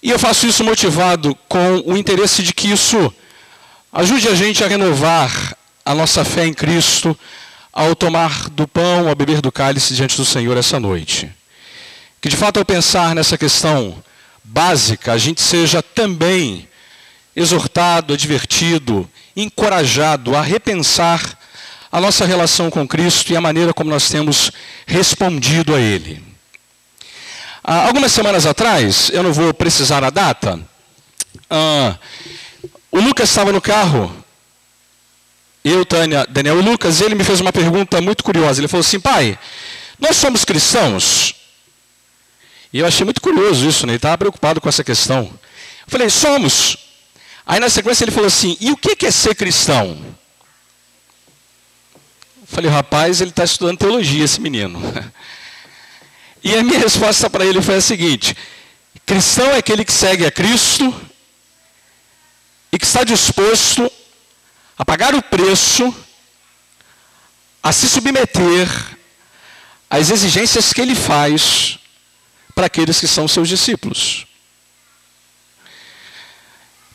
E eu faço isso motivado com o interesse de que isso ajude a gente a renovar a nossa fé em Cristo ao tomar do pão, ao beber do cálice diante do Senhor essa noite. Que de fato ao pensar nessa questão básica, a gente seja também exortado, advertido, encorajado a repensar a nossa relação com Cristo e a maneira como nós temos respondido a Ele. Algumas semanas atrás, eu não vou precisar a data, o Lucas estava no carro, eu, Tânia, Daniel e Lucas, e ele me fez uma pergunta muito curiosa. Ele falou assim: pai, nós somos cristãos? E eu achei muito curioso isso, né? Ele estava preocupado com essa questão. Eu falei: somos. Aí na sequência ele falou assim: e o que é ser cristão? Eu falei: rapaz, ele está estudando teologia, esse menino. E a minha resposta para ele foi a seguinte: cristão é aquele que segue a Cristo e que está disposto a pagar o preço, a se submeter às exigências que ele faz para aqueles que são seus discípulos.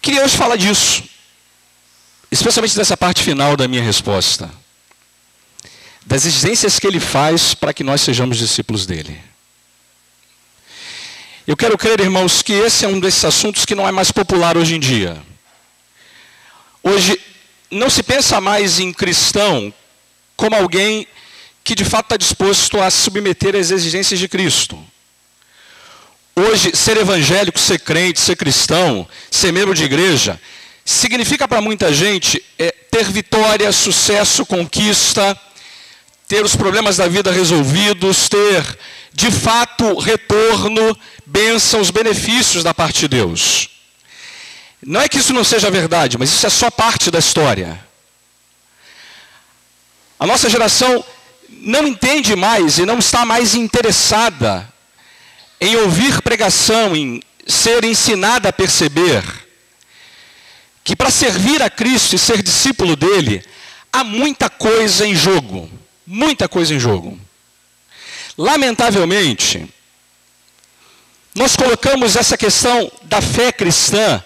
Queria hoje falar disso, especialmente dessa parte final da minha resposta, das exigências que ele faz para que nós sejamos discípulos dele. Eu quero crer, irmãos, que esse é um desses assuntos que não é mais popular hoje em dia. Hoje não se pensa mais em cristão como alguém que de fato está disposto a se submeter às exigências de Cristo. Hoje, ser evangélico, ser crente, ser cristão, ser membro de igreja, significa para muita gente ter vitória, sucesso, conquista, ter os problemas da vida resolvidos, ter de fato retorno, bênçãos, benefícios da parte de Deus. Não é que isso não seja verdade, mas isso é só parte da história. A nossa geração não entende mais e não está mais interessada em ouvir pregação, em ser ensinada a perceber que para servir a Cristo e ser discípulo dele, há muita coisa em jogo. Muita coisa em jogo. Lamentavelmente, nós colocamos essa questão da fé cristã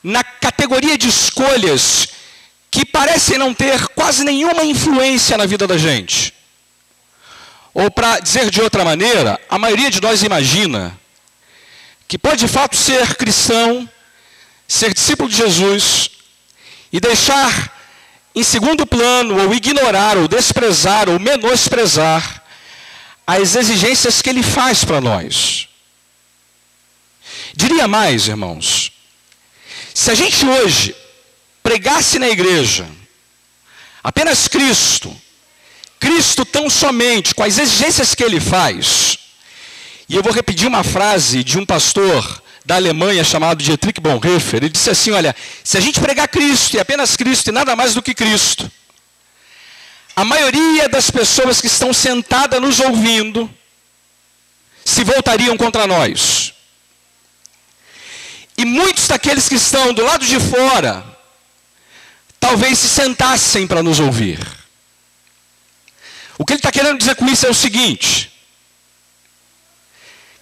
na categoria de escolhas que parecem não ter quase nenhuma influência na vida da gente. Ou, para dizer de outra maneira, a maioria de nós imagina que pode de fato ser cristão, ser discípulo de Jesus e deixar em segundo plano, ou ignorar, ou desprezar, ou menosprezar as exigências que ele faz para nós. Diria mais, irmãos, se a gente hoje pregasse na igreja apenas Cristo, Cristo tão somente, com as exigências que ele faz, e eu vou repetir uma frase de um pastor da Alemanha chamado Dietrich Bonhoeffer, ele disse assim: olha, se a gente pregar Cristo e apenas Cristo e nada mais do que Cristo, a maioria das pessoas que estão sentadas nos ouvindo se voltariam contra nós. E muitos daqueles que estão do lado de fora, talvez se sentassem para nos ouvir. O que ele está querendo dizer com isso é o seguinte: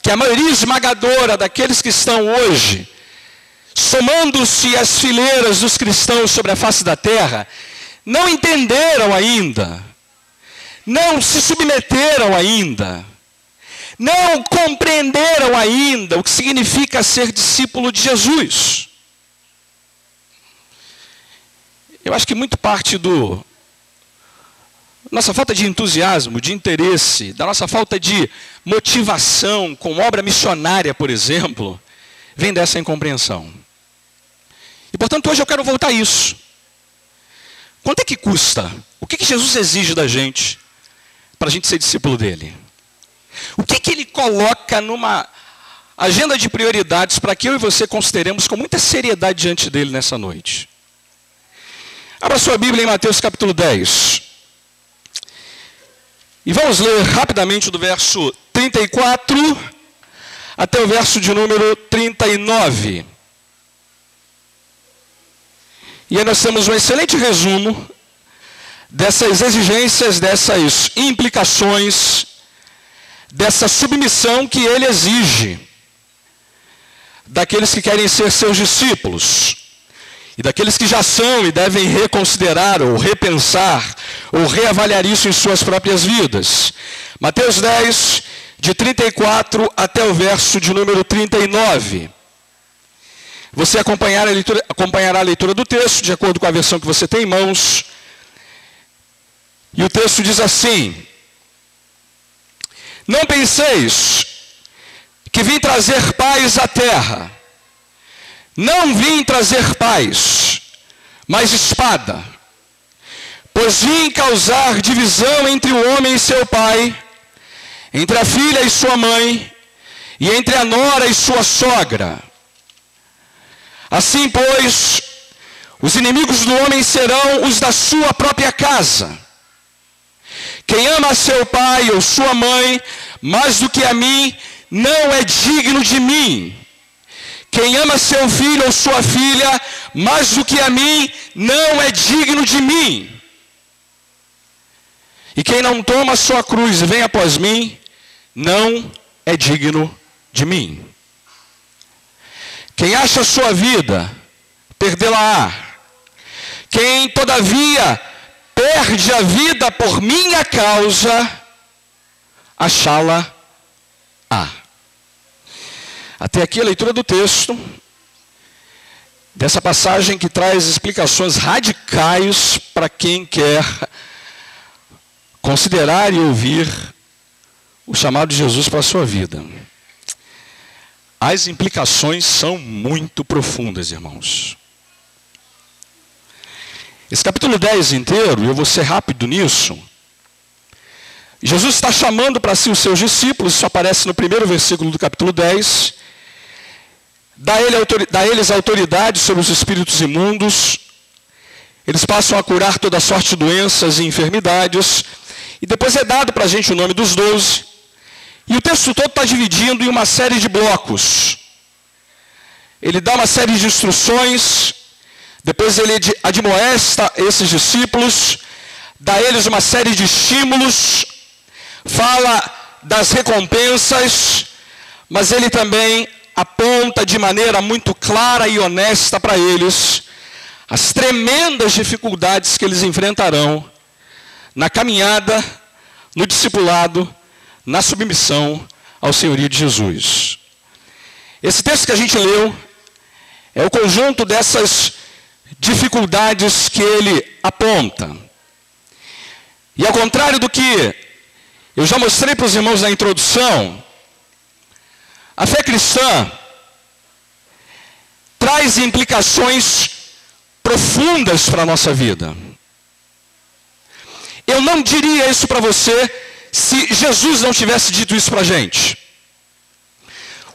que a maioria esmagadora daqueles que estão hoje, somando-se às fileiras dos cristãos sobre a face da terra, não entenderam ainda, não se submeteram ainda, não compreenderam ainda o que significa ser discípulo de Jesus. Eu acho que muito parte do nossa falta de entusiasmo, de interesse, da nossa falta de motivação com obra missionária, por exemplo, vem dessa incompreensão. E, portanto, hoje eu quero voltar a isso. Quanto é que custa? O que Jesus exige da gente para a gente ser discípulo dele? O que ele coloca numa agenda de prioridades para que eu e você consideremos com muita seriedade diante dele nessa noite? Abra sua Bíblia em Mateus capítulo 10. E vamos ler rapidamente do verso 34 até o verso de número 39. E aí nós temos um excelente resumo dessas exigências, dessas implicações, dessa submissão que ele exige daqueles que querem ser seus discípulos e daqueles que já são e devem reconsiderar ou repensar ou reavaliar isso em suas próprias vidas. Mateus 10, de 34 até o verso de número 39. Você acompanhará a leitura do texto, de acordo com a versão que você tem em mãos. E o texto diz assim: não penseis que vim trazer paz à terra. Não vim trazer paz, mas espada. Pois vim causar divisão entre o homem e seu pai, entre a filha e sua mãe, e entre a nora e sua sogra. Assim, pois, os inimigos do homem serão os da sua própria casa. Quem ama seu pai ou sua mãe mais do que a mim, não é digno de mim. Quem ama seu filho ou sua filha mais do que a mim, não é digno de mim. E quem não toma a sua cruz e vem após mim, não é digno de mim. Quem acha a sua vida, perdê-la-á. Quem, todavia, perde a vida por minha causa, achá-la-á. Até aqui a leitura do texto, dessa passagem que traz explicações radicais para quem quer considerar e ouvir o chamado de Jesus para a sua vida. As implicações são muito profundas, irmãos. Esse capítulo 10 inteiro, eu vou ser rápido nisso, Jesus está chamando para si os seus discípulos, isso aparece no primeiro versículo do capítulo 10, dá eles autoridade sobre os espíritos imundos, eles passam a curar toda sorte de doenças e enfermidades, e depois é dado para a gente o nome dos 12, e o texto todo está dividido em uma série de blocos. Ele dá uma série de instruções, depois ele admoesta esses discípulos, dá a eles uma série de estímulos, fala das recompensas, mas ele também aponta de maneira muito clara e honesta para eles as tremendas dificuldades que eles enfrentarão na caminhada, no discipulado, na submissão ao senhorio de Jesus. Esse texto que a gente leu é o conjunto dessas dificuldades que ele aponta. E ao contrário do que eu já mostrei para os irmãos na introdução, a fé cristã traz implicações profundas para a nossa vida. Eu não diria isso para você se Jesus não tivesse dito isso para a gente.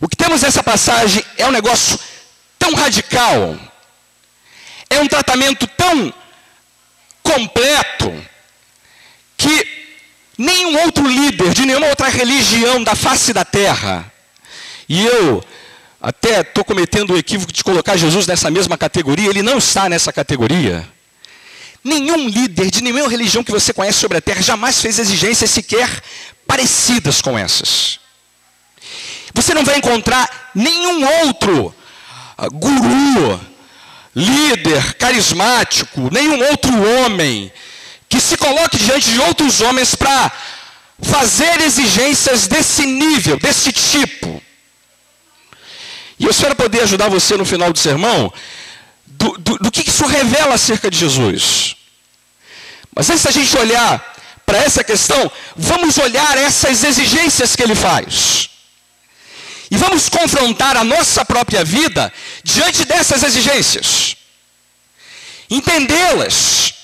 O que temos nessa passagem é um negócio tão radical, é um tratamento tão completo, que nenhum outro líder de nenhuma outra religião da face da terra, e eu até estou cometendo o equívoco de colocar Jesus nessa mesma categoria, ele não está nessa categoria. Nenhum líder de nenhuma religião que você conhece sobre a terra jamais fez exigências sequer parecidas com essas. Você não vai encontrar nenhum outro guru, líder, carismático, nenhum outro homem que se coloque diante de outros homens para fazer exigências desse nível, desse tipo. E eu espero poder ajudar você no final do sermão do que isso revela acerca de Jesus. Mas antes da gente olhar para essa questão, vamos olhar essas exigências que ele faz. E vamos confrontar a nossa própria vida diante dessas exigências. Entendê-las.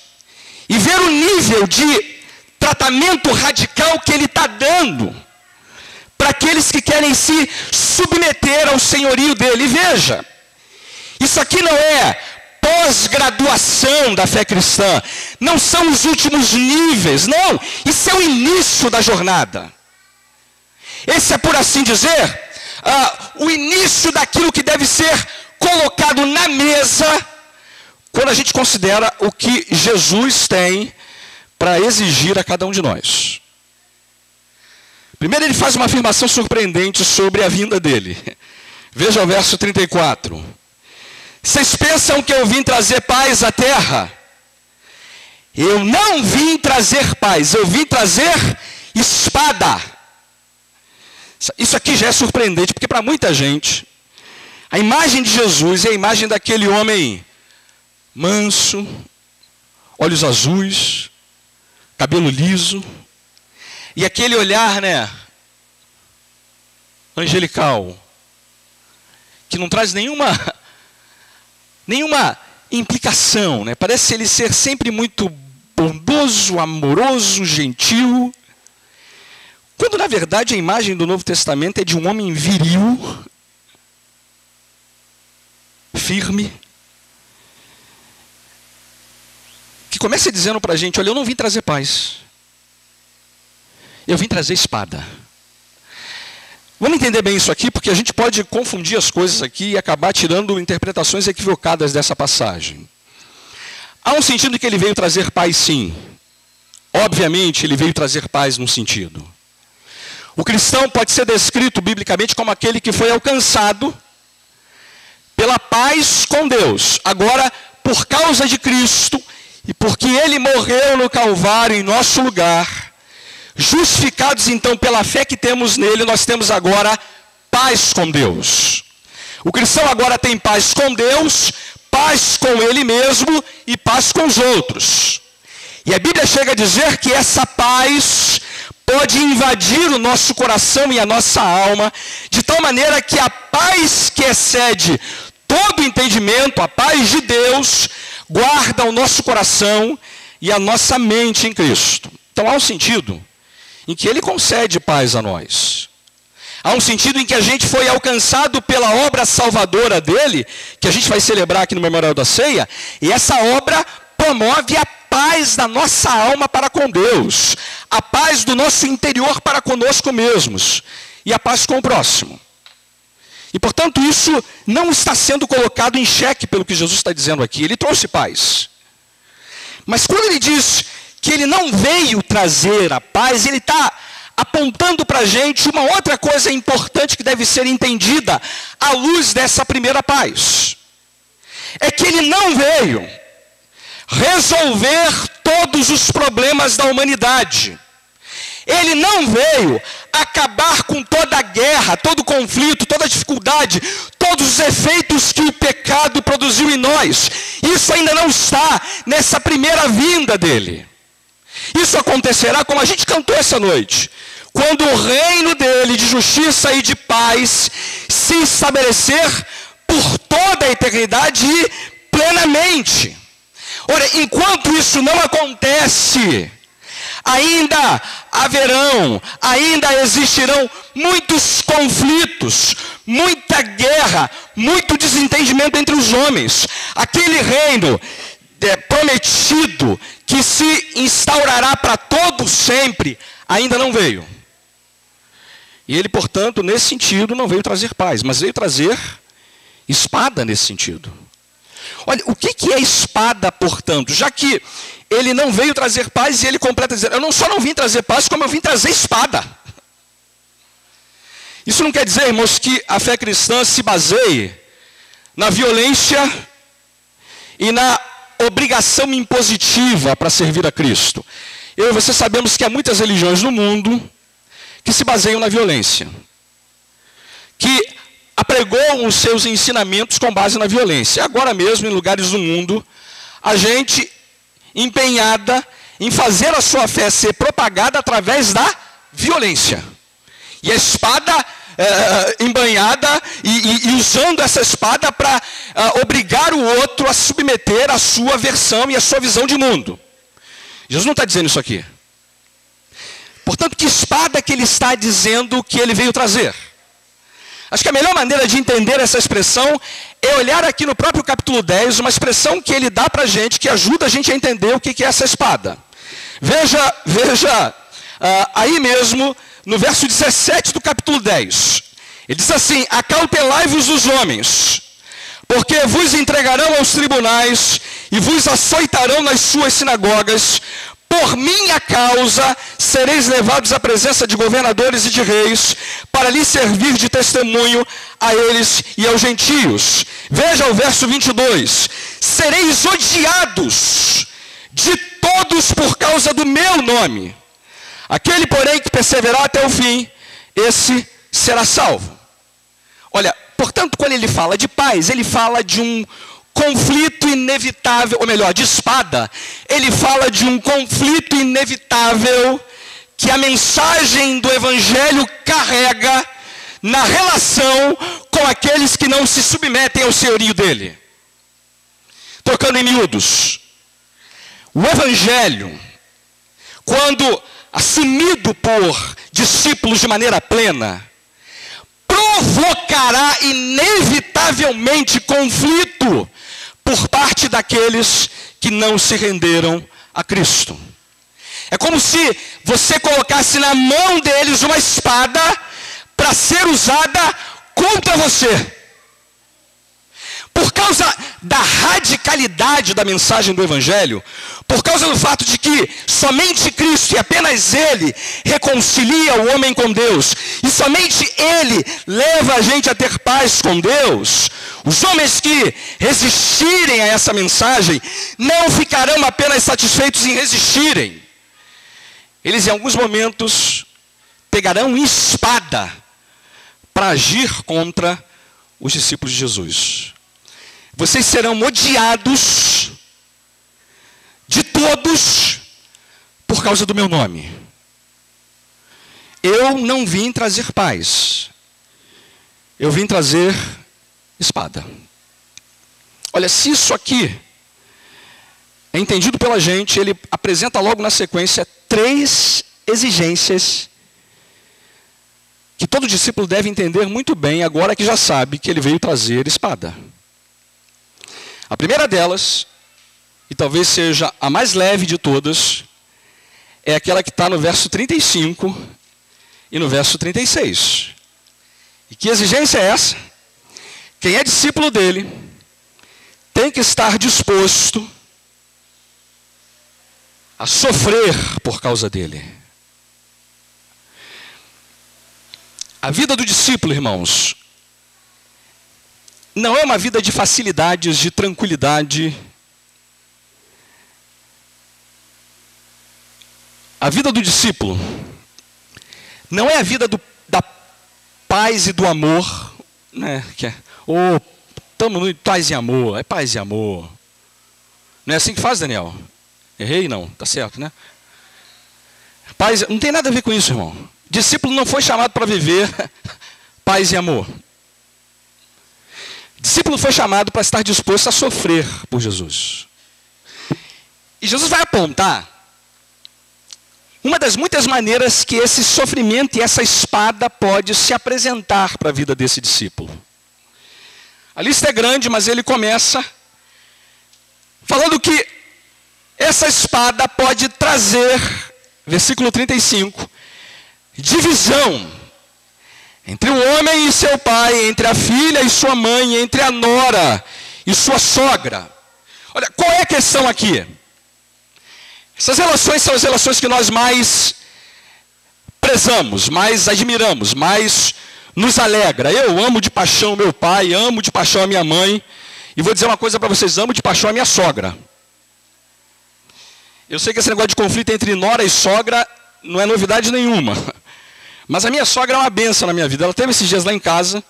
E ver o nível de tratamento radical que ele está dando para aqueles que querem se submeter ao senhorio dele. E veja, isso aqui não é pós-graduação da fé cristã, não são os últimos níveis, não, isso é o início da jornada. Esse é, por assim dizer, o início daquilo que deve ser colocado na mesa quando a gente considera o que Jesus tem para exigir a cada um de nós. Primeiro ele faz uma afirmação surpreendente sobre a vinda dele. Veja o verso 34. Vocês pensam que eu vim trazer paz à terra? Eu não vim trazer paz, eu vim trazer espada. Isso aqui já é surpreendente, porque para muita gente, a imagem de Jesus é a imagem daquele homem manso, olhos azuis, cabelo liso, e aquele olhar, angelical, que não traz nenhuma implicação, Parece ele ser sempre muito bondoso, amoroso, gentil, quando na verdade a imagem do Novo Testamento é de um homem viril, firme, que começa dizendo para a gente: olha, eu não vim trazer paz, eu vim trazer espada. Vamos entender bem isso aqui, porque a gente pode confundir as coisas aqui e acabar tirando interpretações equivocadas dessa passagem. Há um sentido que ele veio trazer paz, sim. Obviamente, ele veio trazer paz num sentido. O cristão pode ser descrito biblicamente como aquele que foi alcançado pela paz com Deus. Agora, por causa de Cristo, e porque ele morreu no Calvário em nosso lugar, justificados então pela fé que temos nele, nós temos agora paz com Deus. O cristão agora tem paz com Deus, paz com ele mesmo e paz com os outros. E a Bíblia chega a dizer que essa paz pode invadir o nosso coração e a nossa alma, de tal maneira que a paz que excede todo entendimento, a paz de Deus, guarda o nosso coração e a nossa mente em Cristo. Então há um sentido em que ele concede paz a nós. Há um sentido em que a gente foi alcançado pela obra salvadora dele, que a gente vai celebrar aqui no Memorial da Ceia, e essa obra promove a paz da nossa alma para com Deus, a paz do nosso interior para conosco mesmos, e a paz com o próximo. E portanto isso não está sendo colocado em xeque pelo que Jesus está dizendo aqui. Ele trouxe paz. Mas quando ele diz que ele não veio trazer a paz, ele está apontando para a gente uma outra coisa importante que deve ser entendida à luz dessa primeira paz. É que ele não veio resolver todos os problemas da humanidade. Ele não veio acabar com toda a guerra, todo o conflito, toda a dificuldade, todos os efeitos que o pecado produziu em nós. Isso ainda não está nessa primeira vinda dele. Isso acontecerá, como a gente cantou essa noite, quando o reino dele de justiça e de paz se estabelecer por toda a eternidade e plenamente. Ora, enquanto isso não acontece, ainda existirão muitos conflitos, muita guerra, muito desentendimento entre os homens. Aquele reino prometido que se instaurará para todos sempre, ainda não veio. E ele, portanto, nesse sentido, não veio trazer paz, mas veio trazer espada nesse sentido. Olha, o que é espada, portanto? Já que ele não veio trazer paz, e ele completa dizendo: eu só não vim trazer paz, como eu vim trazer espada. Isso não quer dizer, irmãos, que a fé cristã se baseie na violência e na obrigação impositiva para servir a Cristo. Eu e você sabemos que há muitas religiões no mundo que se baseiam na violência, que apregoam os seus ensinamentos com base na violência. Agora mesmo, em lugares do mundo, a gente empenhada em fazer a sua fé ser propagada através da violência. E a espada embanhada e usando essa espada para obrigar o outro a submeter a sua versão e a sua visão de mundo. Jesus não está dizendo isso aqui. Portanto, que espada que ele está dizendo que ele veio trazer? Acho que a melhor maneira de entender essa expressão é olhar aqui no próprio capítulo 10, uma expressão que ele dá para a gente, que ajuda a gente a entender o que é essa espada. Veja aí mesmo, no verso 17 do capítulo 10. Ele diz assim: acautelai-vos dos homens, porque vos entregarão aos tribunais e vos açoitarão nas suas sinagogas, por minha causa sereis levados à presença de governadores e de reis, para lhes servir de testemunho a eles e aos gentios. Veja o verso 22. Sereis odiados de todos por causa do meu nome. Aquele, porém, que perseverar até o fim, esse será salvo. Olha, portanto, quando ele fala de paz, ele fala de um conflito inevitável, ou melhor, de espada. Ele fala de um conflito inevitável que a mensagem do Evangelho carrega na relação com aqueles que não se submetem ao senhorio dele. Tocando em miúdos, o Evangelho, quando assumido por discípulos de maneira plena, provocará inevitavelmente conflito por parte daqueles que não se renderam a Cristo. É como se você colocasse na mão deles uma espada para ser usada contra você. Por causa da radicalidade da mensagem do Evangelho, por causa do fato de que somente Cristo e apenas Ele reconcilia o homem com Deus, e somente Ele leva a gente a ter paz com Deus, os homens que resistirem a essa mensagem não ficarão apenas satisfeitos em resistirem. Eles em alguns momentos pegarão espada para agir contra os discípulos de Jesus. Vocês serão odiados de todos por causa do meu nome. Eu não vim trazer paz. Eu vim trazer espada. Olha, se isso aqui é entendido pela gente, ele apresenta logo na sequência 3 exigências que todo discípulo deve entender muito bem agora que já sabe que ele veio trazer espada. A primeira delas, e talvez seja a mais leve de todas, é aquela que está no verso 35 e no verso 36. E que exigência é essa? Quem é discípulo dele tem que estar disposto a sofrer por causa dele. A vida do discípulo, irmãos, não é uma vida de facilidades, de tranquilidade. A vida do discípulo não é a vida da paz e do amor, né? Que é, estamos no paz e amor, é paz e amor. Não é assim que faz, Daniel? Errei? Não, tá certo, né? Paz, não tem nada a ver com isso, irmão. Discípulo não foi chamado para viver paz e amor. Discípulo foi chamado para estar disposto a sofrer por Jesus. E Jesus vai apontar uma das muitas maneiras que esse sofrimento e essa espada pode se apresentar para a vida desse discípulo. A lista é grande, mas ele começa falando que essa espada pode trazer, versículo 35, divisão entre o homem e seu pai, entre a filha e sua mãe, entre a nora e sua sogra. Olha, qual é a questão aqui? Essas relações são as relações que nós mais prezamos, mais admiramos, mais nos alegra. Eu amo de paixão meu pai, amo de paixão a minha mãe, e vou dizer uma coisa para vocês, amo de paixão a minha sogra. Eu sei que esse negócio de conflito entre nora e sogra não é novidade nenhuma. Mas a minha sogra é uma bênção na minha vida. Ela teve esses dias lá em casa,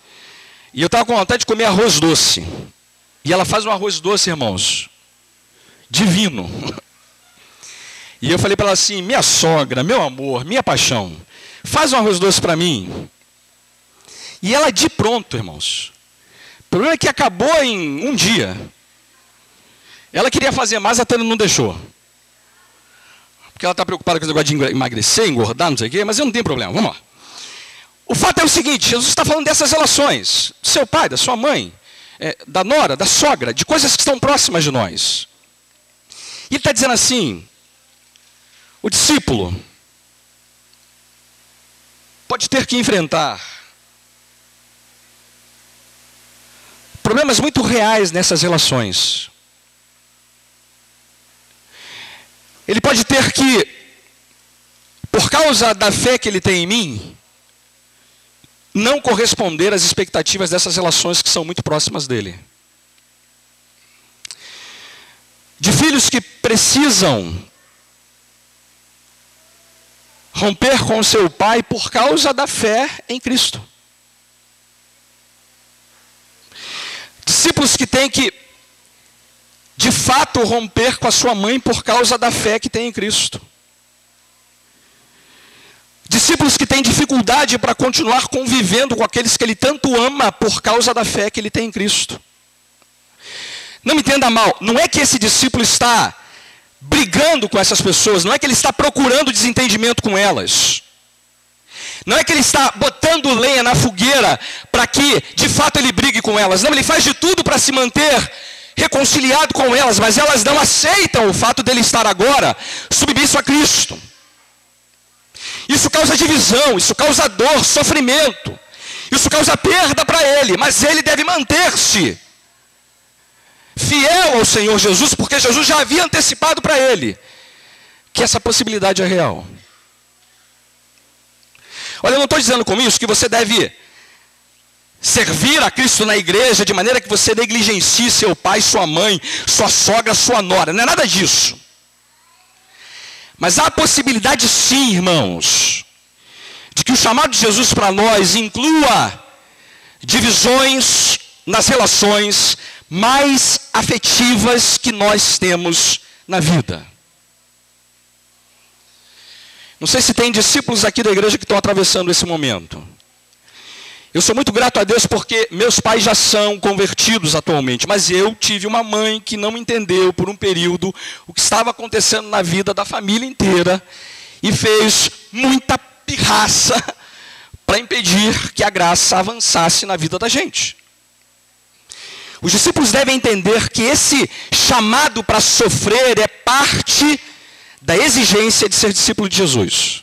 e eu estava com vontade de comer arroz doce. E ela faz um arroz doce, irmãos, divino. E eu falei para ela assim, minha sogra, meu amor, minha paixão, faz um arroz doce para mim. E ela de pronto, irmãos. O problema é que acabou em um dia. Ela queria fazer mais, a Tânia não deixou. Porque ela está preocupada com esse negócio de emagrecer, engordar, não sei o quê, mas eu não tenho problema, vamos lá. O fato é o seguinte, Jesus está falando dessas relações, do seu pai, da sua mãe, da nora, da sogra, de coisas que estão próximas de nós. E ele está dizendo assim, o discípulo pode ter que enfrentar problemas muito reais nessas relações. Ele pode ter que, por causa da fé que ele tem em mim, não corresponder às expectativas dessas relações que são muito próximas dele. De filhos que precisam romper com seu pai por causa da fé em Cristo. Discípulos que têm que, de fato, romper com a sua mãe por causa da fé que tem em Cristo. Discípulos que têm dificuldade para continuar convivendo com aqueles que ele tanto ama por causa da fé que ele tem em Cristo. Não me entenda mal, não é que esse discípulo está brigando com essas pessoas, não é que ele está procurando desentendimento com elas. Não é que ele está botando lenha na fogueira para que, de fato, ele brigue com elas. Não, ele faz de tudo para se manter reconciliado com elas, mas elas não aceitam o fato dele estar agora submisso a Cristo. Isso causa divisão, isso causa dor, sofrimento. Isso causa perda para ele, mas ele deve manter-se fiel ao Senhor Jesus, porque Jesus já havia antecipado para ele que essa possibilidade é real. Olha, eu não estou dizendo com isso que você deve servir a Cristo na igreja de maneira que você negligencie seu pai, sua mãe, sua sogra, sua nora. Não é nada disso. Mas há a possibilidade sim, irmãos, de que o chamado de Jesus para nós inclua divisões nas relações mais afetivas que nós temos na vida. Não sei se tem discípulos aqui da igreja que estão atravessando esse momento. Eu sou muito grato a Deus porque meus pais já são convertidos atualmente, mas eu tive uma mãe que não entendeu por um período o que estava acontecendo na vida da família inteira e fez muita pirraça para impedir que a graça avançasse na vida da gente. Os discípulos devem entender que esse chamado para sofrer é parte da exigência de ser discípulo de Jesus.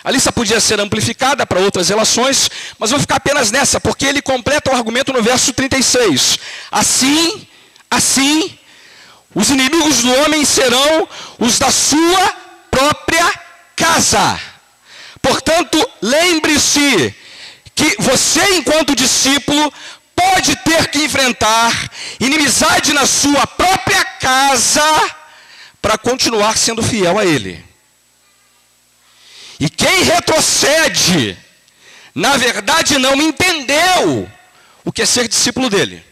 A lista podia ser amplificada para outras relações, mas vou ficar apenas nessa, porque ele completa o argumento no verso 36. Assim, os inimigos do homem serão os da sua própria casa. Portanto, lembre-se que você, enquanto discípulo, pode ter que enfrentar inimizade na sua própria casa para continuar sendo fiel a Ele. E quem retrocede, na verdade não entendeu o que é ser discípulo dele.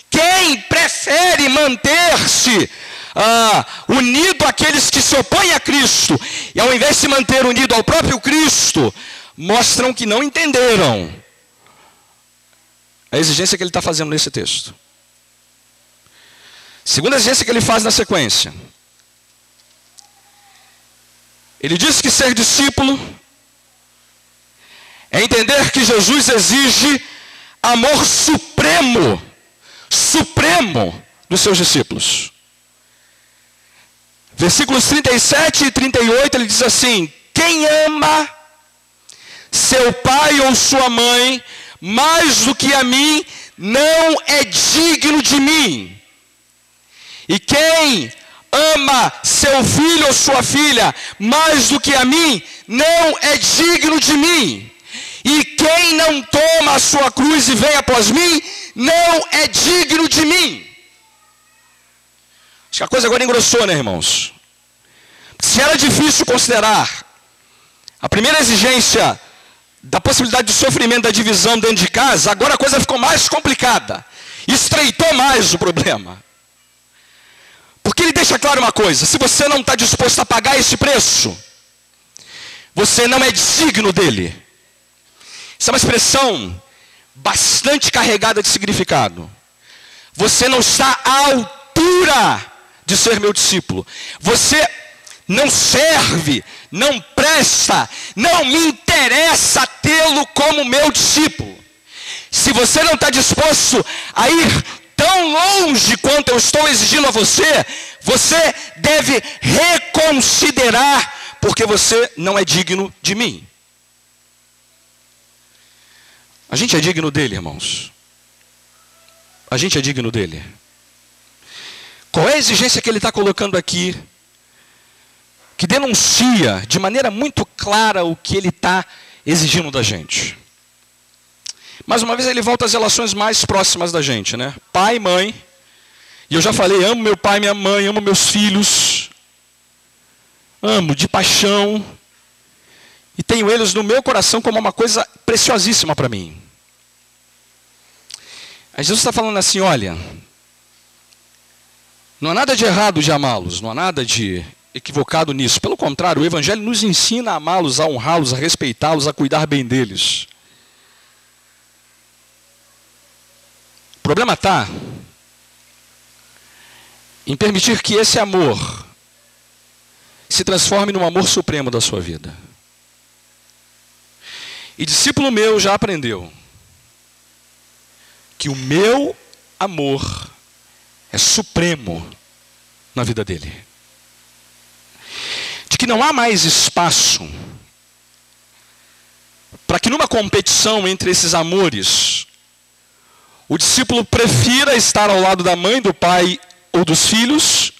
Quem prefere manter-se unido àqueles que se opõem a Cristo, e ao invés de se manter unido ao próprio Cristo, mostram que não entenderam a exigência que ele está fazendo nesse texto. Segunda exigência que ele faz na sequência. Ele diz que ser discípulo é entender que Jesus exige amor supremo dos seus discípulos. Versículos 37 e 38, ele diz assim: quem ama seu pai ou sua mãe mais do que a mim, não é digno de mim. E quem ama seu filho ou sua filha mais do que a mim, não é digno de mim. E quem não toma a sua cruz e vem após mim, não é digno de mim. Acho que a coisa agora engrossou, né, irmãos? Se era difícil considerar a primeira exigência da possibilidade de sofrimento, da divisão dentro de casa, agora a coisa ficou mais complicada. Estreitou mais o problema. Porque ele deixa claro uma coisa: se você não está disposto a pagar esse preço, você não é digno dele. Isso é uma expressão bastante carregada de significado. Você não está à altura de ser meu discípulo. Você não serve, não presta, não me interessa tê-lo como meu discípulo. Se você não está disposto a ir tão longe quanto eu estou exigindo a você, você deve reconsiderar, porque você não é digno de mim. A gente é digno dele, irmãos. A gente é digno dele. Qual é a exigência que ele está colocando aqui? Que denuncia de maneira muito clara o que ele está exigindo da gente. Mais uma vez ele volta às relações mais próximas da gente, né? Pai, mãe. E eu já falei, amo meu pai e minha mãe, amo meus filhos. Amo de paixão. E tenho eles no meu coração como uma coisa preciosíssima para mim. Aí Jesus está falando assim, olha, não há nada de errado de amá-los, não há nada de equivocado nisso. Pelo contrário, o Evangelho nos ensina a amá-los, a honrá-los, a respeitá-los, a cuidar bem deles. O problema está em permitir que esse amor se transforme num amor supremo da sua vida. E discípulo meu já aprendeu que o meu amor é supremo na vida dele. De que não há mais espaço para que numa competição entre esses amores, o discípulo prefira estar ao lado da mãe, do pai ou dos filhos,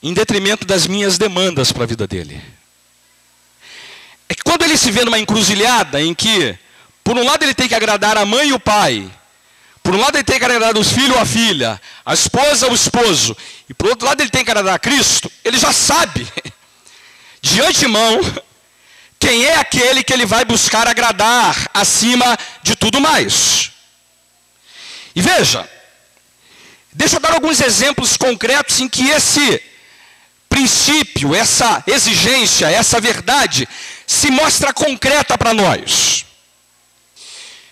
em detrimento das minhas demandas para a vida dele. É que quando ele se vê numa encruzilhada em que, por um lado ele tem que agradar a mãe e o pai, por um lado ele tem que agradar os filhos ou a filha, a esposa ou o esposo, e por outro lado ele tem que agradar a Cristo, ele já sabe, de antemão, quem é aquele que ele vai buscar agradar acima de tudo mais. E veja, deixa eu dar alguns exemplos concretos em que esse princípio, essa exigência, essa verdade se mostra concreta para nós.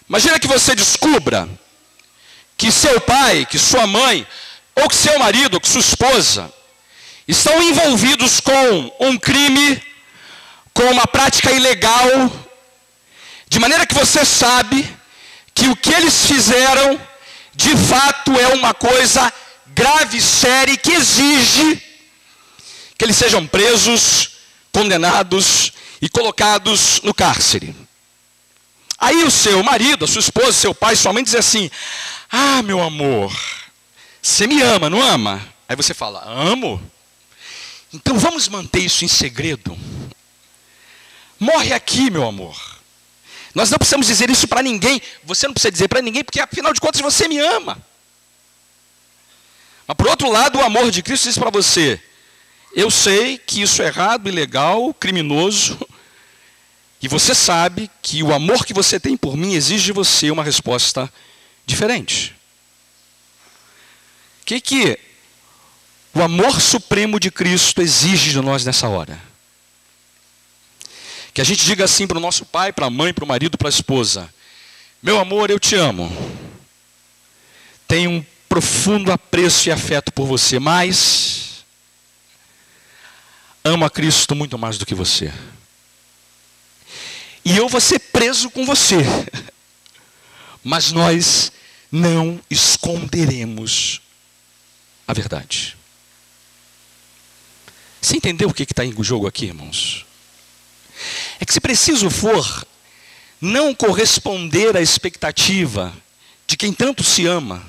Imagina que você descubra que seu pai, que sua mãe, ou que seu marido, ou que sua esposa, estão envolvidos com um crime, com uma prática ilegal, de maneira que você sabe que o que eles fizeram, de fato, é uma coisa grave, séria, e que exige que eles sejam presos, condenados e colocados no cárcere. Aí o seu marido, a sua esposa, seu pai, sua mãe diz assim, ah, meu amor, você me ama, não ama? Aí você fala, amo? Então vamos manter isso em segredo. Morre aqui, meu amor. Nós não precisamos dizer isso para ninguém. Você não precisa dizer para ninguém, porque afinal de contas você me ama. Mas por outro lado, o amor de Cristo diz para você, eu sei que isso é errado, ilegal, criminoso, e você sabe que o amor que você tem por mim exige de você uma resposta diferente. O que o amor supremo de Cristo exige de nós nessa hora? Que a gente diga assim para o nosso pai, para a mãe, para o marido, para a esposa, meu amor, eu te amo. Tenho um profundo apreço e afeto por você, mas amo a Cristo muito mais do que você. E eu vou ser preso com você. Mas nós não esconderemos a verdade. Você entendeu o que está em jogo aqui, irmãos? É que se preciso for não corresponder à expectativa de quem tanto se ama,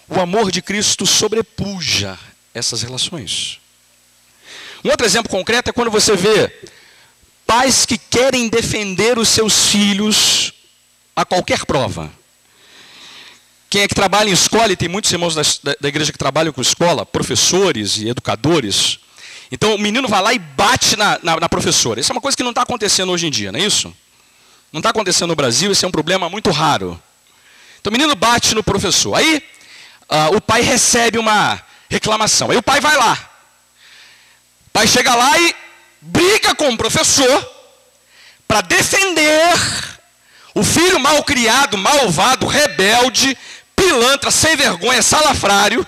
o amor de Cristo sobrepuja essas relações. Um outro exemplo concreto é quando você vê pais que querem defender os seus filhos a qualquer prova. Quem é que trabalha em escola, e tem muitos irmãos da igreja que trabalham com escola, professores e educadores. Então o menino vai lá e bate na professora. Isso é uma coisa que não está acontecendo hoje em dia, não é isso? Não está acontecendo no Brasil, isso é um problema muito raro. Então o menino bate no professor. Aí o pai recebe uma reclamação. Aí o pai vai lá. O pai chega lá e briga com o professor para defender o filho mal criado, malvado, rebelde, pilantra, sem vergonha, salafrário.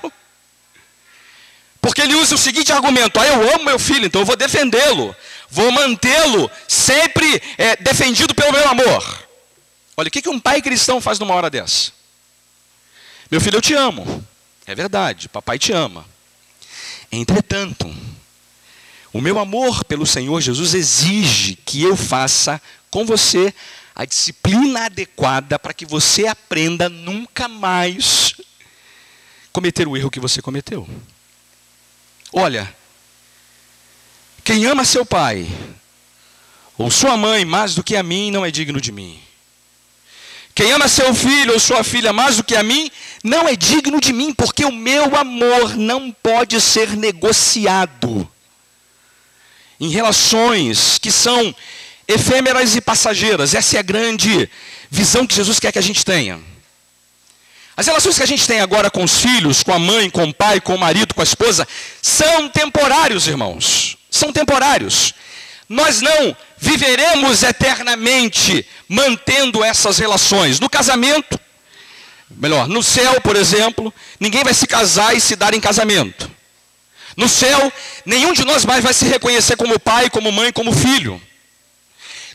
Porque ele usa o seguinte argumento, eu amo meu filho, então eu vou defendê-lo. Vou mantê-lo sempre defendido pelo meu amor. Olha, o que um pai cristão faz numa hora dessa? Meu filho, eu te amo. É verdade, papai te ama. Entretanto, o meu amor pelo Senhor Jesus exige que eu faça com você a disciplina adequada para que você aprenda nunca mais cometer o erro que você cometeu. Olha, quem ama seu pai ou sua mãe mais do que a mim não é digno de mim. Quem ama seu filho ou sua filha mais do que a mim não é digno de mim, porque o meu amor não pode ser negociado em relações que são efêmeras e passageiras. Essa é a grande visão que Jesus quer que a gente tenha. As relações que a gente tem agora com os filhos, com a mãe, com o pai, com o marido, com a esposa, são temporários, irmãos. São temporários. Nós não viveremos eternamente mantendo essas relações. No casamento, melhor, no céu, por exemplo, ninguém vai se casar e se dar em casamento. No céu, nenhum de nós mais vai se reconhecer como pai, como mãe, como filho.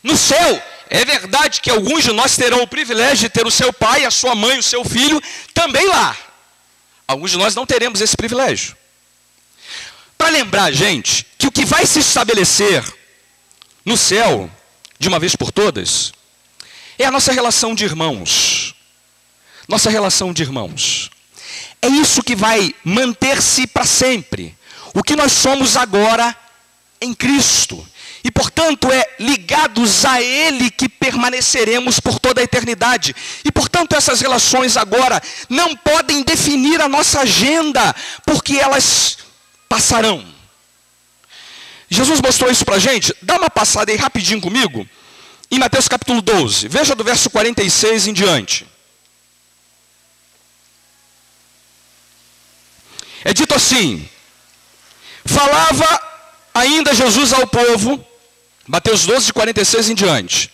No céu, é verdade que alguns de nós terão o privilégio de ter o seu pai, a sua mãe, o seu filho também lá. Alguns de nós não teremos esse privilégio. Para lembrar, gente, que o que vai se estabelecer no céu, de uma vez por todas, é a nossa relação de irmãos. Nossa relação de irmãos. É isso que vai manter-se para sempre. O que nós somos agora em Cristo. E, portanto, é ligados a Ele que permaneceremos por toda a eternidade. E, portanto, essas relações agora não podem definir a nossa agenda, porque elas passarão. Jesus mostrou isso para a gente. Dá uma passada aí rapidinho comigo, em Mateus capítulo 12. Veja do verso 46 em diante. É dito assim: falava ainda Jesus ao povo, Mateus 12, 46 em diante.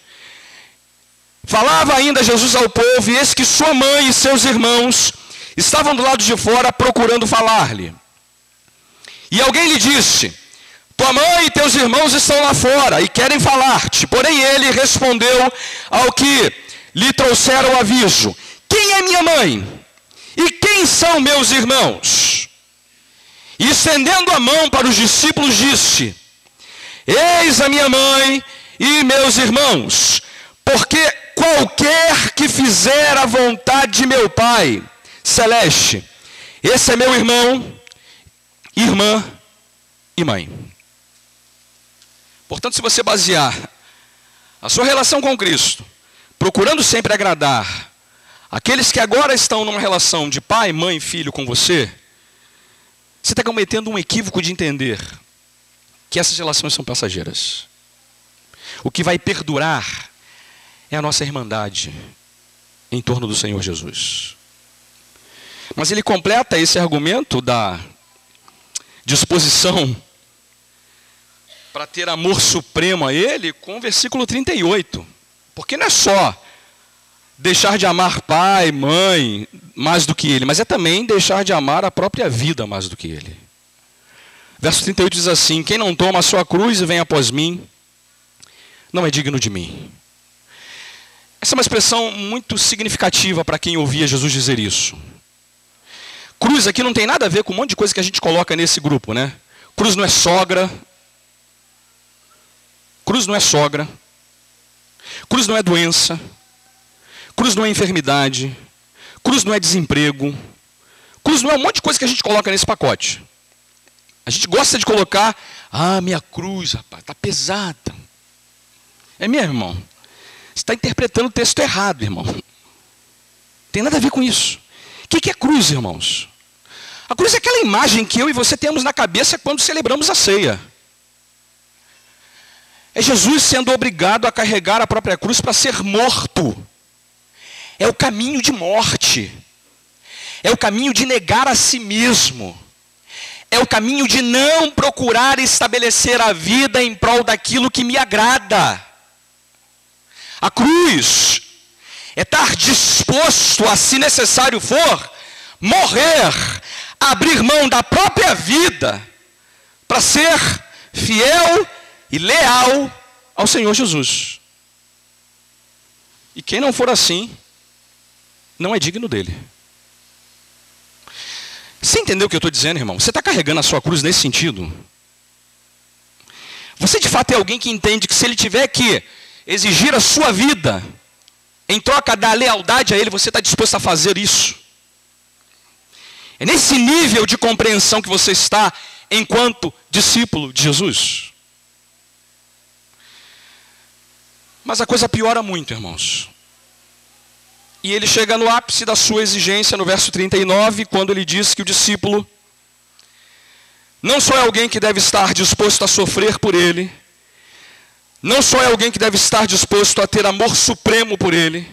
Falava ainda Jesus ao povo, e eis que sua mãe e seus irmãos estavam do lado de fora procurando falar-lhe. E alguém lhe disse: tua mãe e teus irmãos estão lá fora e querem falar-te. Porém ele respondeu ao que lhe trouxeram o aviso: quem é minha mãe? E quem são meus irmãos? E estendendo a mão para os discípulos disse: eis a minha mãe e meus irmãos, porque qualquer que fizer a vontade de meu Pai celeste, esse é meu irmão, irmã e mãe. Portanto, se você basear a sua relação com Cristo, procurando sempre agradar aqueles que agora estão numa relação de pai, mãe, filho com você, você está cometendo um equívoco de entender que essas relações são passageiras. O que vai perdurar é a nossa irmandade em torno do Senhor Jesus. Mas ele completa esse argumento da disposição para ter amor supremo a Ele com o versículo 38. Porque não é só deixar de amar pai, mãe, mais do que Ele, mas é também deixar de amar a própria vida mais do que Ele. Verso 38 diz assim: quem não toma a sua cruz e vem após mim, não é digno de mim. Essa é uma expressão muito significativa para quem ouvia Jesus dizer isso. Cruz aqui não tem nada a ver com um monte de coisa que a gente coloca nesse grupo, né? Cruz não é sogra. Cruz não é sogra. Cruz não é doença. Cruz não é enfermidade. Cruz não é desemprego. Cruz não é um monte de coisa que a gente coloca nesse pacote. A gente gosta de colocar: minha cruz, rapaz, está pesada. É mesmo, irmão? Você está interpretando o texto errado, irmão. Tem nada a ver com isso. O que é cruz, irmãos? A cruz é aquela imagem que eu e você temos na cabeça quando celebramos a ceia. É Jesus sendo obrigado a carregar a própria cruz para ser morto. É o caminho de morte. É o caminho de negar a si mesmo. É o caminho de não procurar estabelecer a vida em prol daquilo que me agrada. A cruz é estar disposto a, se necessário for, morrer, abrir mão da própria vida para ser fiel e leal ao Senhor Jesus. E quem não for assim, não é digno dele. Você entendeu o que eu estou dizendo, irmão? Você está carregando a sua cruz nesse sentido? Você de fato é alguém que entende que se ele tiver que exigir a sua vida em troca da lealdade a ele, você está disposto a fazer isso? É nesse nível de compreensão que você está enquanto discípulo de Jesus. Mas a coisa piora muito, irmãos. E ele chega no ápice da sua exigência no verso 39, quando ele diz que o discípulo não só é alguém que deve estar disposto a sofrer por ele, não só é alguém que deve estar disposto a ter amor supremo por ele,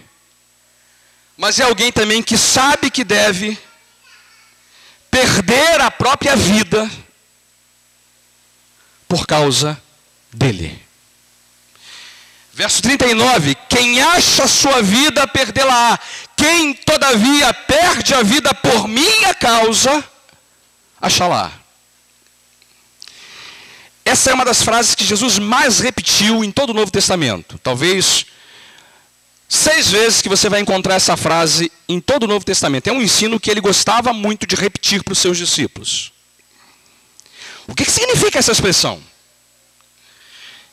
mas é alguém também que sabe que deve perder a própria vida por causa dele. Verso 39, quem acha a sua vida, perdê-la-á. Quem, todavia, perde a vida por minha causa, achá-la. Essa é uma das frases que Jesus mais repetiu em todo o Novo Testamento. Talvez 6 vezes que você vai encontrar essa frase em todo o Novo Testamento. É um ensino que ele gostava muito de repetir para os seus discípulos. O que significa essa expressão?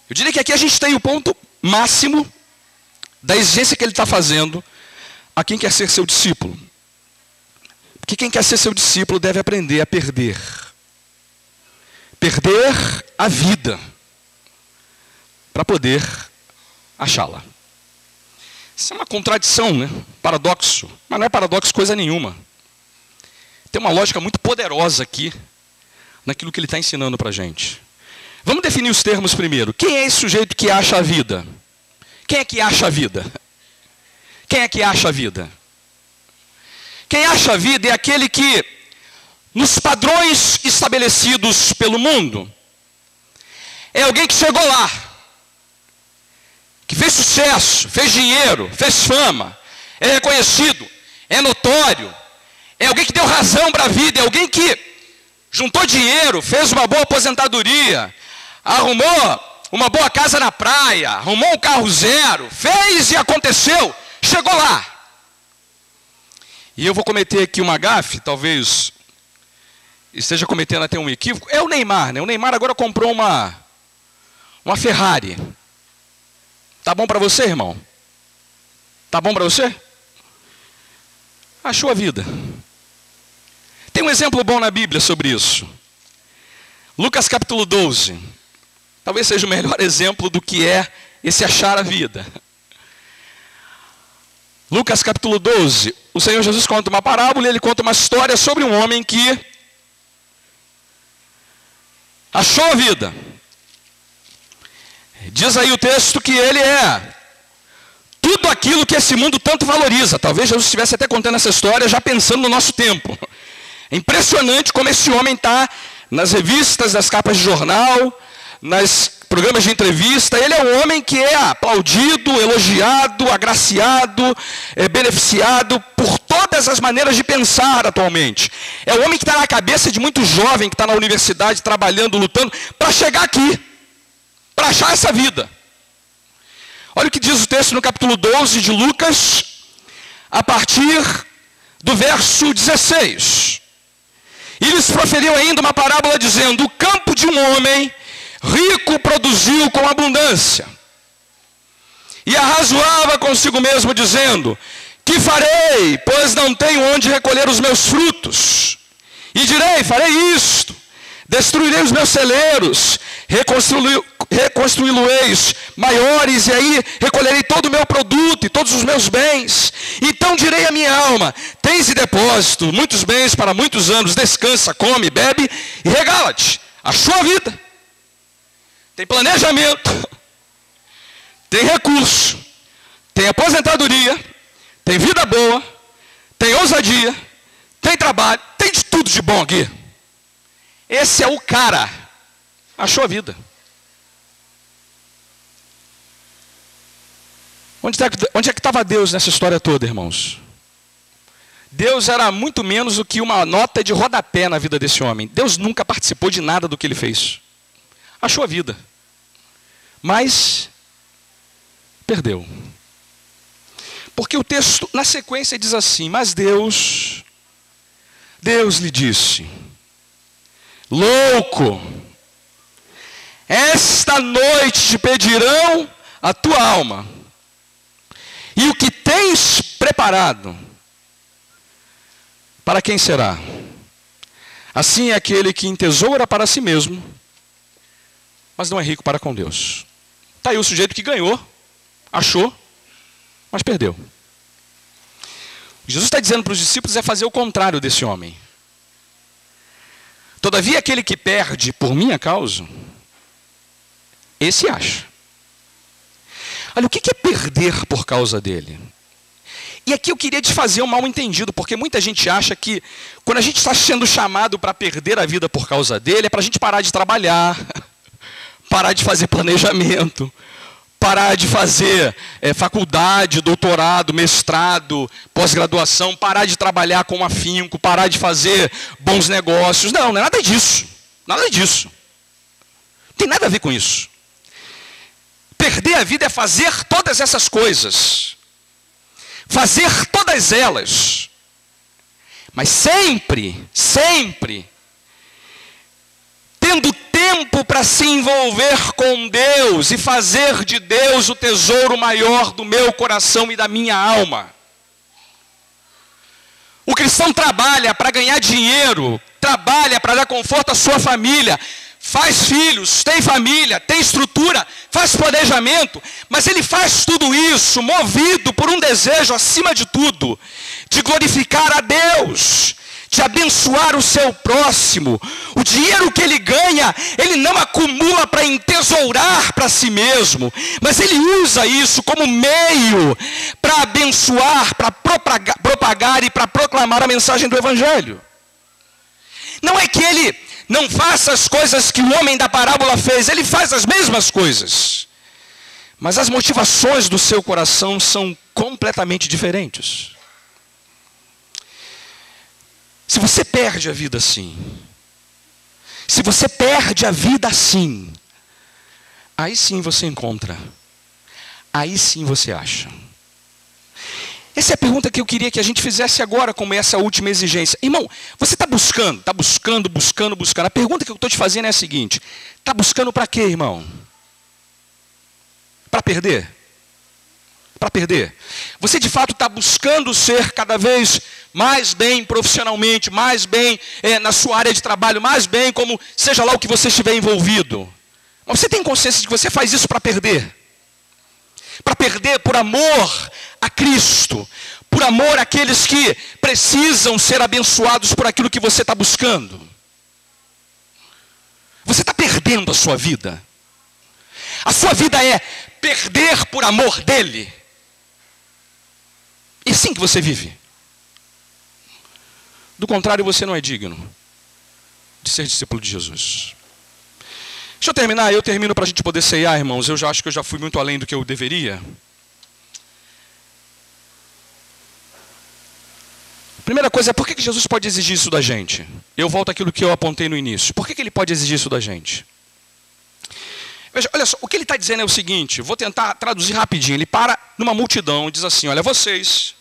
Eu diria que aqui a gente tem o ponto máximo da exigência que ele está fazendo a quem quer ser seu discípulo. Porque quem quer ser seu discípulo deve aprender a perder. Perder a vida para poder achá-la. Isso é uma contradição, né? Paradoxo. Mas não é paradoxo coisa nenhuma. Tem uma lógica muito poderosa aqui naquilo que ele está ensinando para a gente. Vamos definir os termos primeiro. Quem é esse sujeito que acha a vida? Quem é que acha a vida? Quem é que acha a vida? Quem acha a vida é aquele que, nos padrões estabelecidos pelo mundo, é alguém que chegou lá, que fez sucesso, fez dinheiro, fez fama, é reconhecido, é notório, é alguém que deu razão para a vida, é alguém que juntou dinheiro, fez uma boa aposentadoria, arrumou uma boa casa na praia, arrumou um carro zero, fez e aconteceu, chegou lá. E eu vou cometer aqui uma gafe, talvez esteja cometendo até um equívoco. É o Neymar, né? O Neymar agora comprou uma Ferrari. Tá bom para você, irmão? Tá bom para você? Achou a vida. Tem um exemplo bom na Bíblia sobre isso. Lucas capítulo 12. Talvez seja o melhor exemplo do que é esse achar a vida. Lucas capítulo 12. O Senhor Jesus conta uma parábola e ele conta uma história sobre um homem que achou a vida. Diz aí o texto que ele é tudo aquilo que esse mundo tanto valoriza. Talvez Jesus estivesse até contando essa história já pensando no nosso tempo. É impressionante como esse homem está nas revistas, nas capas de jornal, nos programas de entrevista. Ele é um homem que é aplaudido, elogiado, agraciado, beneficiado por todas as maneiras de pensar atualmente. É o homem que está na cabeça de muito jovem que está na universidade, trabalhando, lutando, para chegar aqui, para achar essa vida. Olha o que diz o texto no capítulo 12 de Lucas, a partir do verso 16. E lhes proferiu ainda uma parábola dizendo: o campo de um homem rico produziu com abundância. E arrazoava consigo mesmo, dizendo: que farei, pois não tenho onde recolher os meus frutos? E direi: farei isto, destruirei os meus celeiros, reconstruí-lo-eis maiores, e aí recolherei todo o meu produto e todos os meus bens. Então direi à minha alma: tens em depósito muitos bens para muitos anos, descansa, come, bebe e regala-te. Achou a vida. Tem planejamento, tem recurso, tem aposentadoria, tem vida boa, tem ousadia, tem trabalho, tem de tudo de bom aqui. Esse é o cara. Achou a vida. Onde é que estava Deus nessa história toda, irmãos? Deus era muito menos do que uma nota de rodapé na vida desse homem. Deus nunca participou de nada do que ele fez. Achou a vida. Mas perdeu. Porque o texto, na sequência, diz assim: mas Deus lhe disse: louco, esta noite te pedirão a tua alma, e o que tens preparado, para quem será? Assim é aquele que entesoura para si mesmo, mas não é rico para com Deus. Está aí o sujeito que ganhou, achou, mas perdeu. O que Jesus está dizendo para os discípulos é fazer o contrário desse homem. Todavia, aquele que perde por minha causa, esse acha. Olha, o que é perder por causa dele? E aqui eu queria desfazer um mal-entendido, porque muita gente acha que quando a gente está sendo chamado para perder a vida por causa dele, é para a gente parar de trabalhar, parar de fazer planejamento, parar de fazer faculdade, doutorado, mestrado, pós-graduação, parar de trabalhar com afinco, parar de fazer bons negócios. Não, não é nada disso. Nada disso. Não tem nada a ver com isso. Perder a vida é fazer todas essas coisas. Fazer todas elas. Mas sempre, sempre, tendo tempo para se envolver com Deus e fazer de Deus o tesouro maior do meu coração e da minha alma. O cristão trabalha para ganhar dinheiro, trabalha para dar conforto à sua família, faz filhos, tem família, tem estrutura, faz planejamento, mas ele faz tudo isso movido por um desejo, acima de tudo, de glorificar a Deus, de abençoar o seu próximo. O dinheiro que ele ganha, ele não acumula para entesourar para si mesmo, mas ele usa isso como meio para abençoar, para propagar e para proclamar a mensagem do Evangelho. Não é que ele não faça as coisas que o homem da parábola fez, ele faz as mesmas coisas, mas as motivações do seu coração são completamente diferentes. Se você perde a vida assim, se você perde a vida assim, aí sim você encontra, aí sim você acha. Essa é a pergunta que eu queria que a gente fizesse agora, como essa última exigência. Irmão, você está buscando. A pergunta que eu estou te fazendo é a seguinte: está buscando para quê, irmão? Para perder? Para perder? Você de fato está buscando ser cada vez mais bem profissionalmente, mais bem na sua área de trabalho, mais bem como seja lá o que você estiver envolvido. Mas você tem consciência de que você faz isso para perder? Para perder por amor a Cristo, por amor àqueles que precisam ser abençoados por aquilo que você está buscando. Você está perdendo a sua vida. A sua vida é perder por amor dele. E assim que você vive. Do contrário, você não é digno de ser discípulo de Jesus. Deixa eu terminar, eu termino para a gente poder ceiar, irmãos. Eu já acho que eu já fui muito além do que eu deveria. Primeira coisa é, por que Jesus pode exigir isso da gente? Eu volto àquilo que eu apontei no início. Por que ele pode exigir isso da gente? Veja, olha só, o que ele está dizendo é o seguinte, vou tentar traduzir rapidinho. Ele para numa multidão e diz assim: olha, vocês,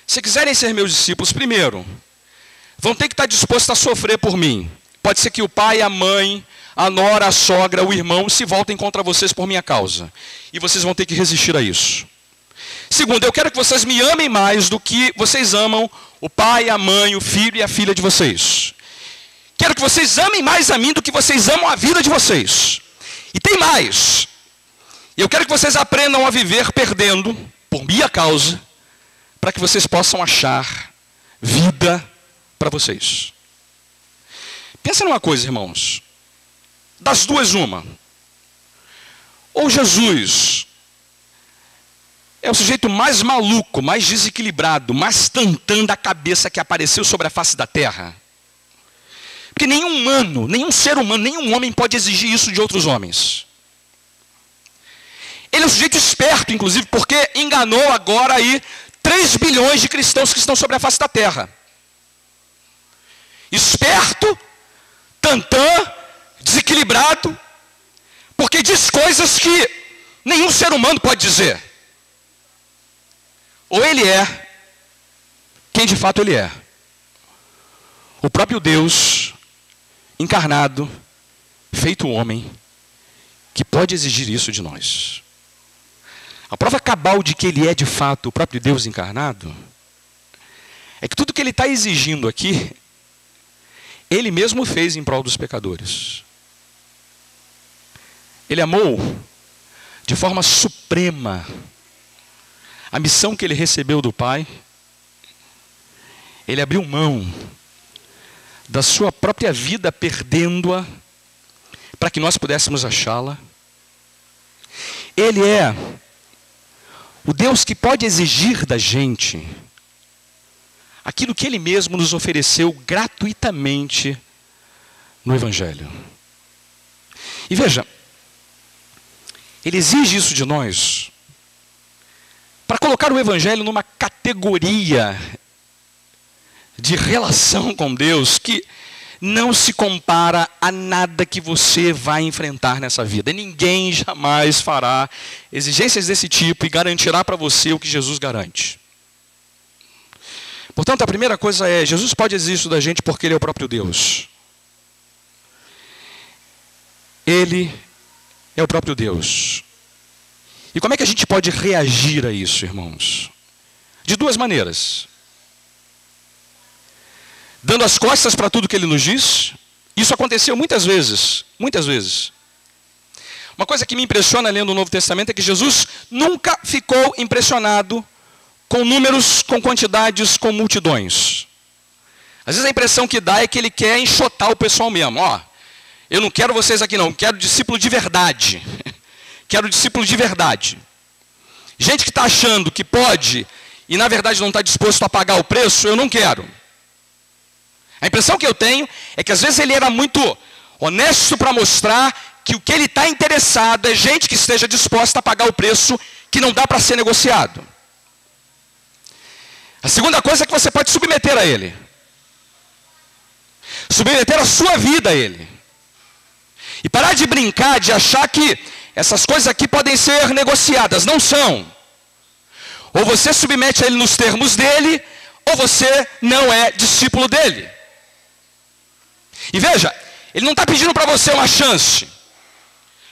se quiserem ser meus discípulos, primeiro, vão ter que estar dispostos a sofrer por mim. Pode ser que o pai, a mãe, a nora, a sogra, o irmão se voltem contra vocês por minha causa. E vocês vão ter que resistir a isso. Segundo, eu quero que vocês me amem mais do que vocês amam o pai, a mãe, o filho e a filha de vocês. Quero que vocês amem mais a mim do que vocês amam a vida de vocês. E tem mais. Eu quero que vocês aprendam a viver perdendo por minha causa, para que vocês possam achar vida para vocês. Pensa numa coisa, irmãos. Das duas, uma. Ou Jesus é o sujeito mais maluco, mais desequilibrado, mais tantã da cabeça que apareceu sobre a face da terra. Porque nenhum humano, nenhum ser humano, nenhum homem pode exigir isso de outros homens. Ele é um sujeito esperto, inclusive, porque enganou agora aí 3 bilhões de cristãos que estão sobre a face da terra. Esperto, tantã, desequilibrado, porque diz coisas que nenhum ser humano pode dizer. Ou ele é quem de fato ele é. O próprio Deus encarnado, feito homem, que pode exigir isso de nós. A prova cabal de que ele é de fato o próprio Deus encarnado é que tudo que ele está exigindo aqui, Ele mesmo fez em prol dos pecadores. Ele amou de forma suprema a missão que ele recebeu do Pai. Ele abriu mão da sua própria vida, perdendo-a, para que nós pudéssemos achá-la. Ele é o Deus que pode exigir da gente aquilo que Ele mesmo nos ofereceu gratuitamente no Evangelho. E veja, Ele exige isso de nós para colocar o Evangelho numa categoria de relação com Deus que não se compara a nada que você vai enfrentar nessa vida. Ninguém jamais fará exigências desse tipo e garantirá para você o que Jesus garante. Portanto, a primeira coisa é, Jesus pode exigir isso da gente porque Ele é o próprio Deus. Ele é o próprio Deus. E como é que a gente pode reagir a isso, irmãos? De duas maneiras. Dando as costas para tudo que Ele nos diz. Isso aconteceu muitas vezes. Muitas vezes. Uma coisa que me impressiona lendo o Novo Testamento é que Jesus nunca ficou impressionado com números, com quantidades, com multidões. Às vezes a impressão que dá é que Ele quer enxotar o pessoal mesmo. Ó, eu não quero vocês aqui não, quero discípulo de verdade. Quero discípulo de verdade. Gente que está achando que pode e na verdade não está disposto a pagar o preço, eu não quero. A impressão que eu tenho é que às vezes Ele era muito honesto para mostrar que o que Ele está interessado é gente que esteja disposta a pagar o preço que não dá para ser negociado. A segunda coisa é que você pode submeter a Ele. Submeter a sua vida a Ele. E parar de brincar, de achar que essas coisas aqui podem ser negociadas. Não são. Ou você submete a Ele nos termos dele, ou você não é discípulo dele. E veja, Ele não está pedindo para você uma chance.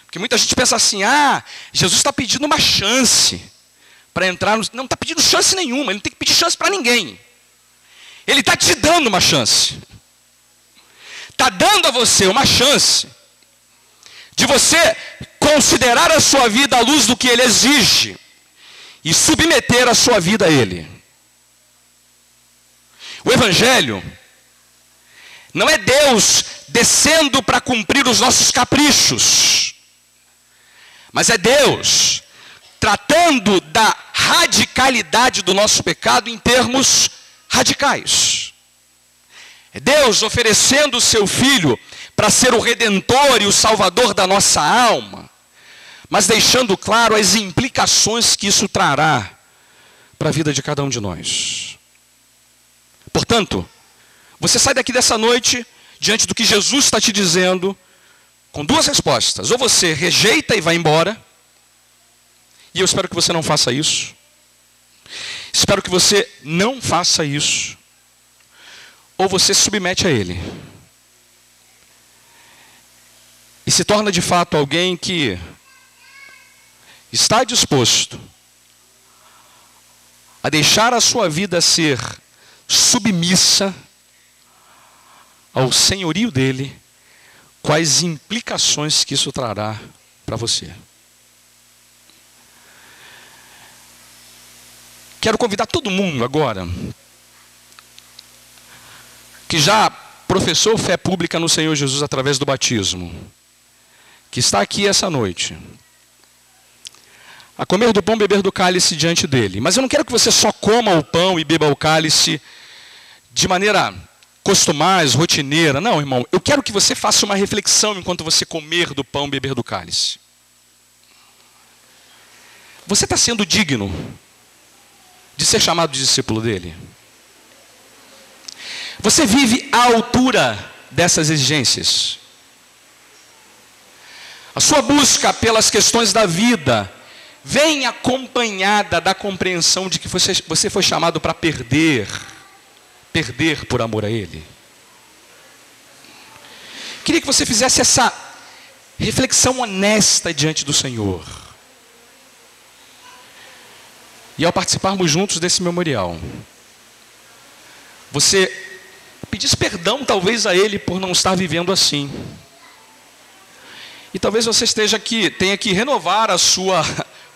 Porque muita gente pensa assim, Jesus está pedindo uma chance para entrar no... Não está pedindo chance nenhuma, Ele não tem que pedir chance para ninguém. Ele está te dando uma chance. Está dando a você uma chance de você considerar a sua vida à luz do que Ele exige e submeter a sua vida a Ele. O Evangelho não é Deus descendo para cumprir os nossos caprichos, mas é Deus tratando da radicalidade do nosso pecado em termos radicais. É Deus oferecendo o seu Filho para ser o Redentor e o Salvador da nossa alma, mas deixando claro as implicações que isso trará para a vida de cada um de nós. Portanto, você sai daqui dessa noite, diante do que Jesus está te dizendo, com duas respostas. Ou você rejeita e vai embora, e eu espero que você não faça isso. Espero que você não faça isso. Ou você se submete a Ele. E se torna de fato alguém que está disposto a deixar a sua vida ser submissa ao senhorio dele, quais implicações que isso trará para você. Quero convidar todo mundo agora que já professou fé pública no Senhor Jesus através do batismo, que está aqui essa noite, a comer do pão, beber do cálice diante dele. Mas eu não quero que você só coma o pão e beba o cálice de maneira costumaz, rotineira. Não, irmão, eu quero que você faça uma reflexão enquanto você comer do pão, beber do cálice. Você está sendo digno de ser chamado de discípulo dele? Você vive à altura dessas exigências? A sua busca pelas questões da vida vem acompanhada da compreensão de que você foi chamado para perder por amor a Ele? Queria que você fizesse essa reflexão honesta diante do Senhor. E ao participarmos juntos desse memorial, você pedisse perdão talvez a Ele por não estar vivendo assim. E talvez você tenha que renovar a sua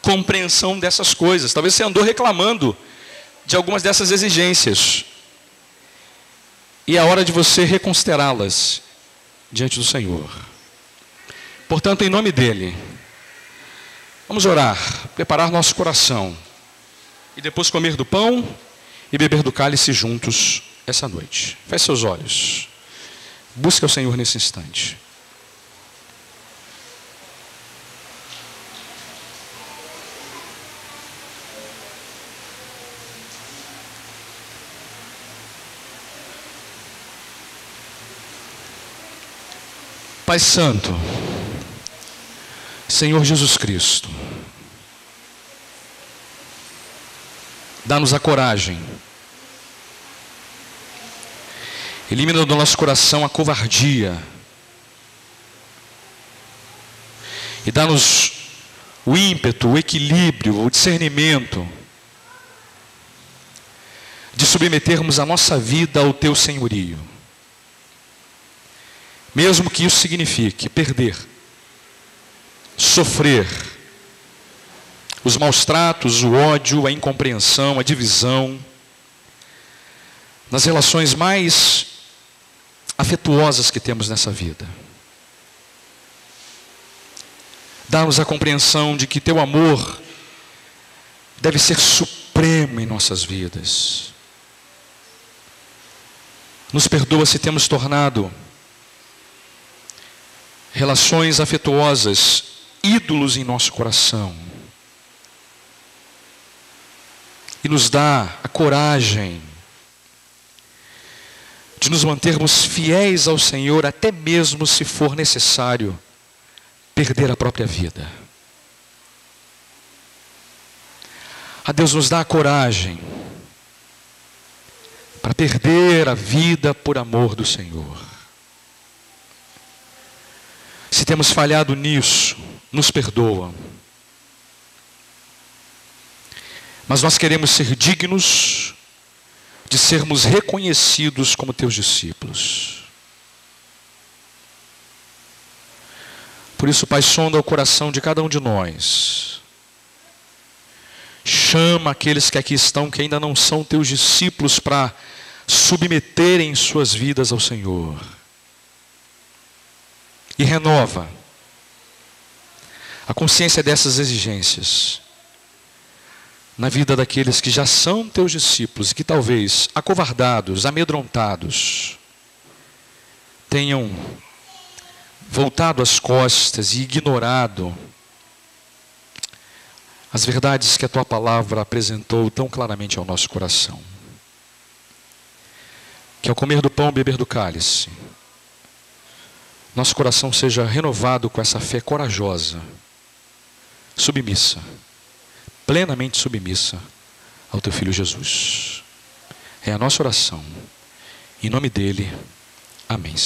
compreensão dessas coisas. Talvez você andou reclamando de algumas dessas exigências. E é hora de você reconsiderá-las diante do Senhor. Portanto, em nome dEle, vamos orar, preparar nosso coração. E depois comer do pão e beber do cálice juntos essa noite. Feche seus olhos. Busque o Senhor nesse instante. Pai Santo, Senhor Jesus Cristo, dá-nos a coragem, elimina do nosso coração a covardia e dá-nos o ímpeto, o equilíbrio, o discernimento de submetermos a nossa vida ao Teu senhorio. Mesmo que isso signifique perder, sofrer os maus tratos, o ódio, a incompreensão, a divisão, nas relações mais afetuosas que temos nessa vida. Dá-nos a compreensão de que Teu amor deve ser supremo em nossas vidas. Nos perdoa se temos tornado relações afetuosas ídolos em nosso coração. E nos dá a coragem de nos mantermos fiéis ao Senhor, até mesmo se for necessário perder a própria vida. A Deus nos dá a coragem para perder a vida por amor do Senhor. Se temos falhado nisso, nos perdoa. Mas nós queremos ser dignos de sermos reconhecidos como Teus discípulos. Por isso, Pai, sonda o coração de cada um de nós. Chama aqueles que aqui estão, que ainda não são Teus discípulos, para submeterem suas vidas ao Senhor. E renova a consciência dessas exigências na vida daqueles que já são Teus discípulos e que talvez, acovardados, amedrontados, tenham voltado as costas e ignorado as verdades que a Tua palavra apresentou tão claramente ao nosso coração. Que ao comer do pão e beber do cálice, nosso coração seja renovado com essa fé corajosa, submissa, plenamente submissa ao Teu Filho Jesus. É a nossa oração. Em nome dEle, amém.